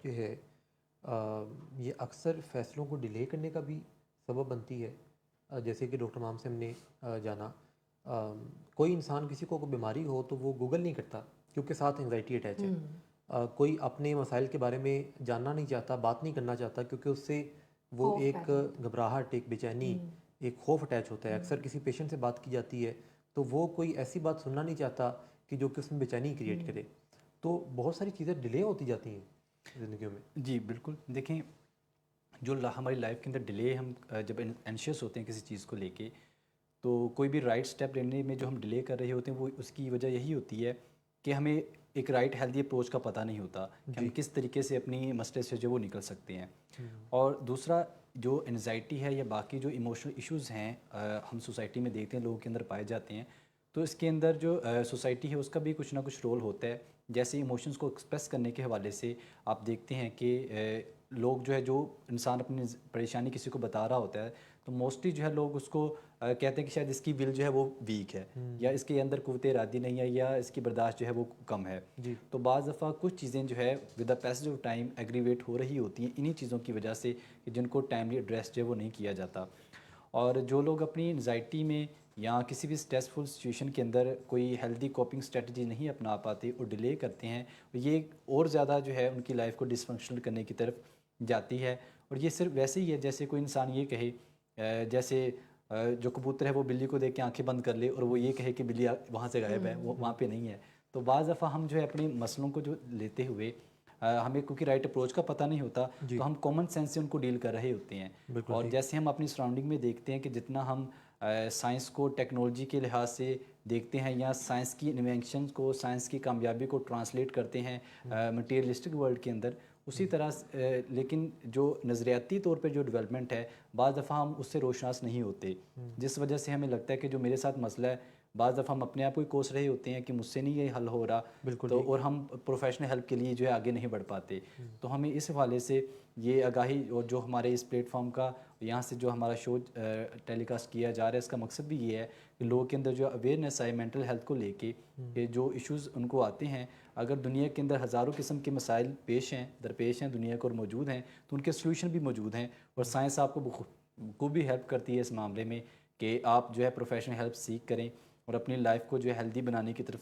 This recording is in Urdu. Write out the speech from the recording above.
جو ہے یہ اکثر فیصلوں کو ڈیلے کرنے کا بھی سبب بنتی ہے. جیسے کہ ڈاکٹر مام سے ہم نے جانا کوئی انسان کسی کو بیماری ہو تو وہ گوگل نہیں کرتا کیونکہ ساتھ انگزائٹی اٹیچ ہے. کوئی اپنے مسائل کے بارے میں جاننا نہیں چاہتا، بات نہیں کرنا چاہتا کیونکہ اس سے وہ خوف ایک پیدا ہوتا گھبراہٹ، ایک بے چینی، ایک خوف اٹیچ ہوتا ہے. اکثر کسی پیشنٹ سے بات کی جاتی ہے تو وہ کوئی ایسی بات سننا نہیں چاہتا کہ جو کہ اس میں بے چینی کریٹ کرے. تو بہت ساری چیزیں ڈیلے ہوتی جاتی ہیں زندگیوں میں. جی بالکل. دیکھیں جو ہماری لائف کے اندر ڈیلے، ہم جب انشیس ہوتے ہیں کسی چیز کو لے کے، تو کوئی بھی رائٹ سٹیپ لینے میں جو ہم ڈیلے کر رہے ہوتے ہیں وہ اس کی وجہ یہی ہوتی ہے کہ ہمیں ایک رائٹ ہیلدی اپروچ کا پتہ نہیں ہوتا کہ ہم جی. کس طریقے سے اپنی مسئلے سے جو وہ نکل سکتے ہیں. اور دوسرا جو انزائٹی ہے یا باقی جو ایموشنل ایشوز ہیں ہم سوسائٹی میں دیکھتے ہیں لوگوں کے اندر پائے جاتے ہیں، تو اس کے اندر جو سوسائٹی ہے اس کا بھی کچھ نہ کچھ رول ہوتا ہے. جیسے ایموشنز کو ایکسپریس کرنے کے حوالے سے آپ دیکھتے ہیں کہ لوگ جو ہے، جو انسان اپنی پریشانی کسی کو بتا رہا ہوتا ہے تو موسٹلی جو ہے لوگ اس کو کہتے ہیں کہ شاید اس کی ول جو ہے وہ ویک ہے، یا اس کے اندر قوت ارادی نہیں ہے، یا اس کی برداشت جو ہے وہ کم ہے. جی. تو بعض دفعہ کچھ چیزیں جو ہے with the passage of time aggravate ہو رہی ہوتی ہیں انہی چیزوں کی وجہ سے کہ جن کو ٹائملی ایڈریس جو ہے وہ نہیں کیا جاتا. اور جو لوگ اپنی انزائٹی میں یا کسی بھی اسٹریسفل سچویشن کے اندر کوئی ہیلدی کوپنگ اسٹریٹجی نہیں اپنا پاتے اور ڈیلے کرتے ہیں، یہ اور زیادہ جو ہے ان کی لائف کو ڈس فنکشنل کرنے کی طرف جاتی ہے. اور یہ صرف ویسے ہی ہے جیسے کوئی انسان یہ کہے، جیسے جو کبوتر ہے وہ بلی کو دیکھ کے آنکھیں بند کر لے اور وہ یہ کہے کہ بلی وہاں سے غائب ہے، وہ وہاں پہ نہیں ہے. تو بعض دفعہ ہم جو ہے اپنے مسئلوں کو جو لیتے ہوئے ہمیں کیونکہ رائٹ اپروچ کا پتہ نہیں ہوتا جی. تو ہم کامن سینس سے ان کو ڈیل کر رہے ہوتے ہیں. بالکل اور ٹھیک. جیسے ہم اپنی سراؤنڈنگ میں دیکھتے ہیں کہ جتنا ہم سائنس کو ٹیکنالوجی کے لحاظ سے دیکھتے ہیں یا سائنس کی انوینشنز کو، سائنس کی کامیابی کو ٹرانسلیٹ کرتے ہیں مٹیریلسٹک ورلڈ کے اندر، اسی طرح لیکن جو نظریاتی طور پہ جو ڈیولپمنٹ ہے بعض دفعہ ہم اس سے روشناس نہیں ہوتے، جس وجہ سے ہمیں لگتا ہے کہ جو میرے ساتھ مسئلہ ہے بعض دفعہ ہم اپنے آپ کو ہی کوس رہے ہوتے ہیں کہ مجھ سے نہیں یہ حل ہو رہا، بالکل تو ٹھیک. اور ہم پروفیشنل ہیلپ کے لیے جو ہے آگے نہیں بڑھ پاتے. تو ہمیں اس حوالے سے یہ آگاہی، اور جو ہمارے اس پلیٹ فارم کا یہاں سے جو ہمارا شو ٹیلی کاسٹ کیا جا رہا ہے، اس کا مقصد بھی یہ ہے کہ لوگوں کے اندر جو اویئرنیس آئے مینٹل ہیلتھ کو لے کے، کہ جو ایشوز ان کو آتے ہیں، اگر دنیا کے اندر ہزاروں قسم کے مسائل درپیش ہیں دنیا کو اور موجود ہیں، تو ان کے سلوشن بھی موجود ہیں. اور سائنس آپ کو بھی ہیلپ کرتی ہے اس معاملے میں کہ آپ جو ہے پروفیشنل ہیلپ سیکھ کریں اور اپنی لائف کو جو ہے ہیلدی بنانے کی طرف